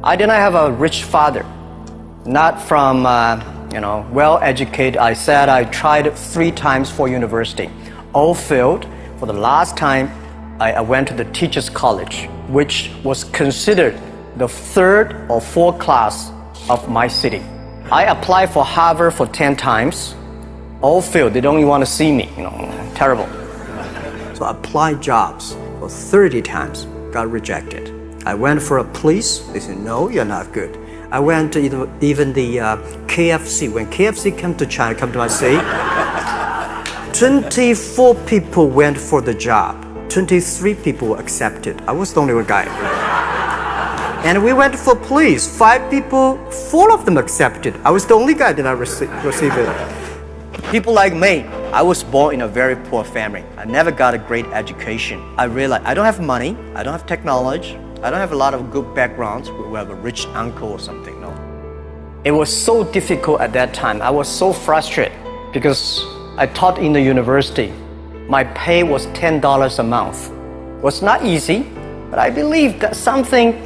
I did not have a rich father, not from, well-educated. I said I tried 3 times for university, all failed. For the last time, I went to the teacher's college, which was considered the 3rd or 4th class of my city. I applied for Harvard for 10 times, all failed. They don't even want to see me, terrible. So I applied jobs for 30 times, got rejected. I went for a police, they said, no, you're not good. I went to even the KFC. When KFC came to China, come to my city, 24 people went for the job. 23 people were accepted. I was the only one guy. And we went for police. 5 people, 4 of them accepted. I was the only guy that I received it. People like me, I was born in a very poor family. I never got a great education. I realized I don't have money, I don't have technology, I don't have a lot of good backgrounds. We have a rich uncle or something, no. It was so difficult at that time. I was so frustrated because I taught in the university. My pay was $10 a month. It was not easy, but I believe that something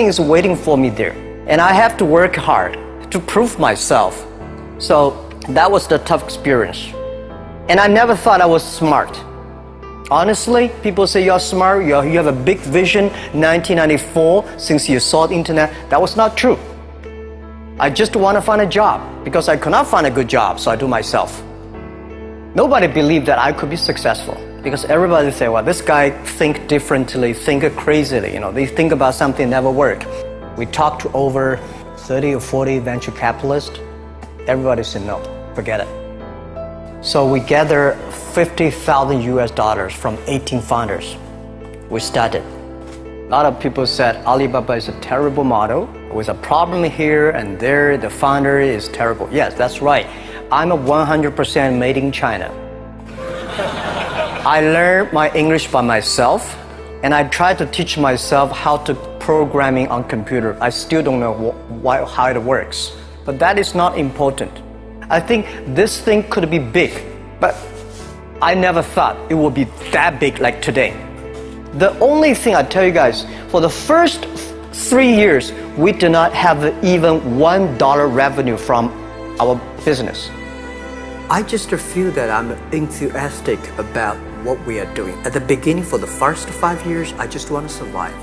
is waiting for me there. And I have to work hard to prove myself. So that was the tough experience. And I never thought I was smart. Honestly, people say you're smart, you have a big vision. 1994, since you saw the internet, that was not true. I just want to find a job because I could not find a good job, so I do myself. Nobody believed that I could be successful because everybody say, well, this guy think differently, think crazily, they think about something never work. We talked to over 30 or 40 venture capitalists. Everybody said no, forget it. So we gathered $50,000 from 18 founders. We started. A lot of people said Alibaba is a terrible model. With a problem here and there, the founder is terrible. Yes, that's right. I'm a 100% made in China. I learned my English by myself, and I tried to teach myself how to programming on computer. I still don't know how it works, but that is not important. I think this thing could be big, but I never thought it would be that big like today. The only thing I tell you guys, for the first 3 years, we did not have even $1 revenue from our business. I just feel that I'm enthusiastic about what we are doing. At the beginning, for the first 5 years, I just want to survive.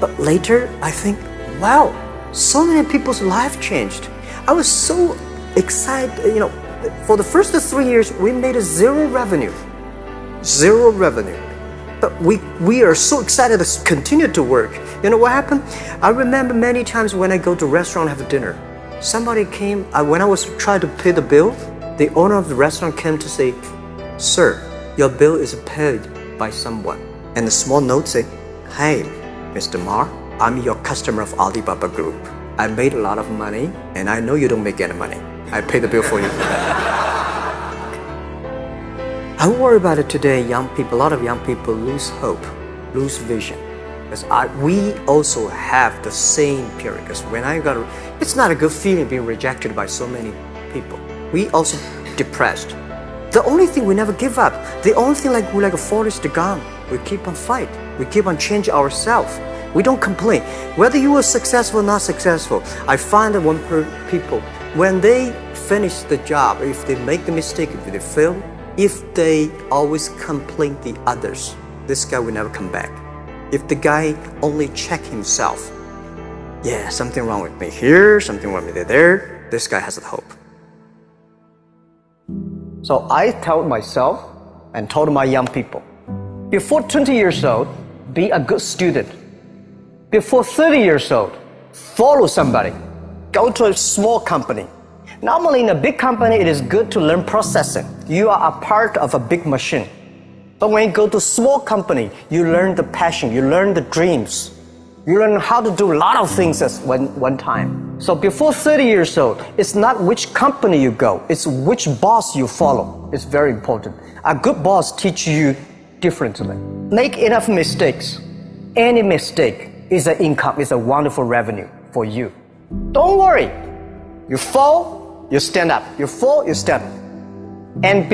But later, I think, wow, so many people's life changed. I was so excited, for the first 3 years, we made zero revenue. Zero revenue. But we are so excited to continue to work. You know what happened? I remember many times when I go to a restaurant and have dinner, somebody came, when I was trying to pay the bill, the owner of the restaurant came to say, sir, your bill is paid by someone. And the small note said, hey, Mr. Ma, I'm your customer of Alibaba Group. I made a lot of money, and I know you don't make any money. I pay the bill for you. I worry about it today. Young people, a lot of young people lose hope, lose vision. Because we also have the same period. Because when it's not a good feeling being rejected by so many people. We also depressed. The only thing we never give up. The only thing we're like a forest gone. We keep on fight. We keep on changing ourselves. We don't complain. Whether you are successful or not successful, I find that people, when they finish the job, if they make the mistake, if they fail, if they always complain the others, this guy will never come back. If the guy only check himself, yeah, something wrong with me here, something wrong with me there, this guy has the hope. So I told myself and told my young people, before 20 years old, be a good student. Before 30 years old, follow somebody. Go to a small company. Normally in a big company, it is good to learn processing. You are a part of a big machine. But when you go to a small company, you learn the passion, you learn the dreams. You learn how to do a lot of things at one time. So before 30 years old, it's not which company you go, it's which boss you follow. It's very important. A good boss teaches you differently. Make enough mistakes. Any mistake is an income, is a wonderful revenue for you. Don't worry. You fall, you stand up. You fall, you stand up. And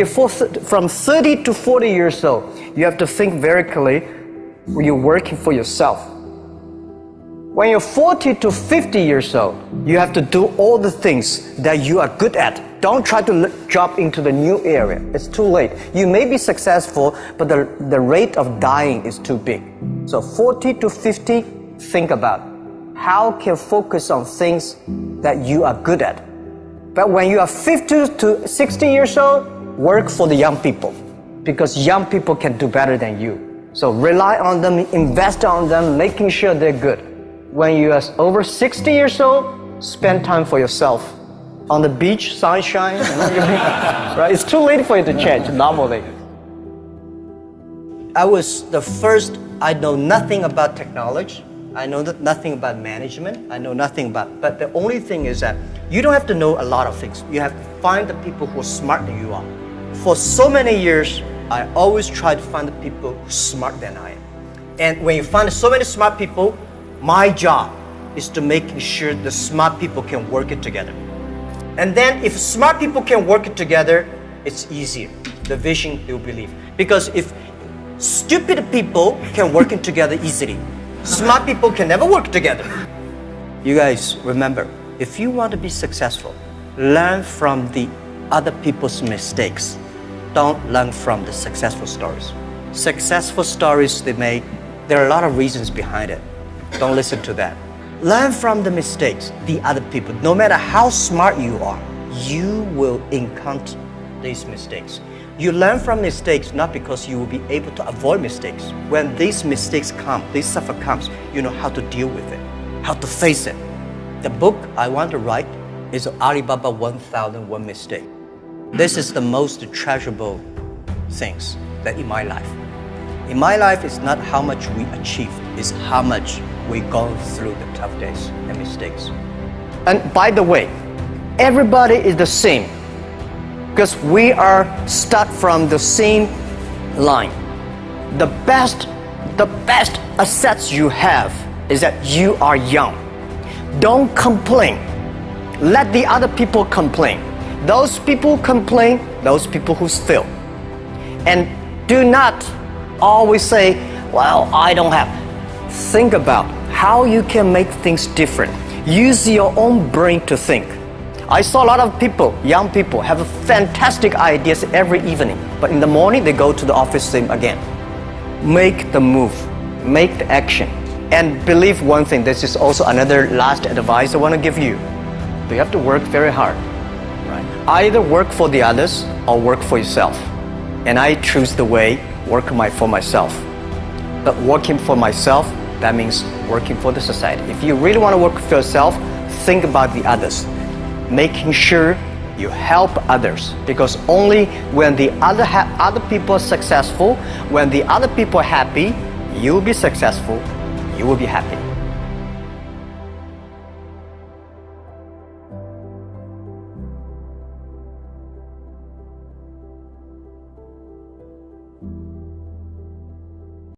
from 30 to 40 years old, you have to think very clearly, you're working for yourself. When you're 40 to 50 years old, you have to do all the things that you are good at. Don't try to jump into the new area. It's too late. You may be successful, but the rate of dying is too big. So 40 to 50, think about how can you focus on things that you are good at. But when you are 50 to 60 years old, work for the young people, because young people can do better than you. So rely on them, invest on them, making sure they're good. When you are over 60 years old, spend time for yourself. On the beach, sunshine, right? It's too late for you to change, normally. I know nothing about technology. I know nothing about management. I know nothing about, but the only thing is that you don't have to know a lot of things. You have to find the people who are smarter than you are. For so many years, I always try to find the people who are smarter than I am. And when you find so many smart people, my job is to make sure the smart people can work it together. And then if smart people can work it together, it's easier. The vision you'll believe. Because if stupid people can work it together easily, smart people can never work together. You guys remember, if you want to be successful, learn from the other people's mistakes. Don't learn from the successful stories. Successful stories they made, there are a lot of reasons behind it. Don't listen to that. Learn from the mistakes, the other people. No matter how smart you are, you will encounter these mistakes. You learn from mistakes not because you will be able to avoid mistakes. When these mistakes come, this suffer comes, you know how to deal with it, how to face it. The book I want to write is Alibaba 1001 Mistake. This is the most treasurable things that in my life. In my life, it's not how much we achieve, it's how much we go through the tough days and mistakes. And by the way, everybody is the same because we are start from the same line. The best assets you have is that you are young. Don't complain. Let the other people complain. Those people complain, those people who fail. And do not always say, well, I don't have. Think about how you can make things different. Use your own brain to think. I saw a lot of people, young people, have fantastic ideas every evening, but in the morning they go to the office same again. Make the move, make the action. And believe one thing, this is also another last advice I want to give you. You have to work very hard. Right? Either work for the others or work for yourself. And I choose the way, work for myself. But working for myself, that means working for the society. If you really want to work for yourself, think about the others. Making sure you help others, because only when the other people are successful, when the other people are happy, you will be successful, you will be happy.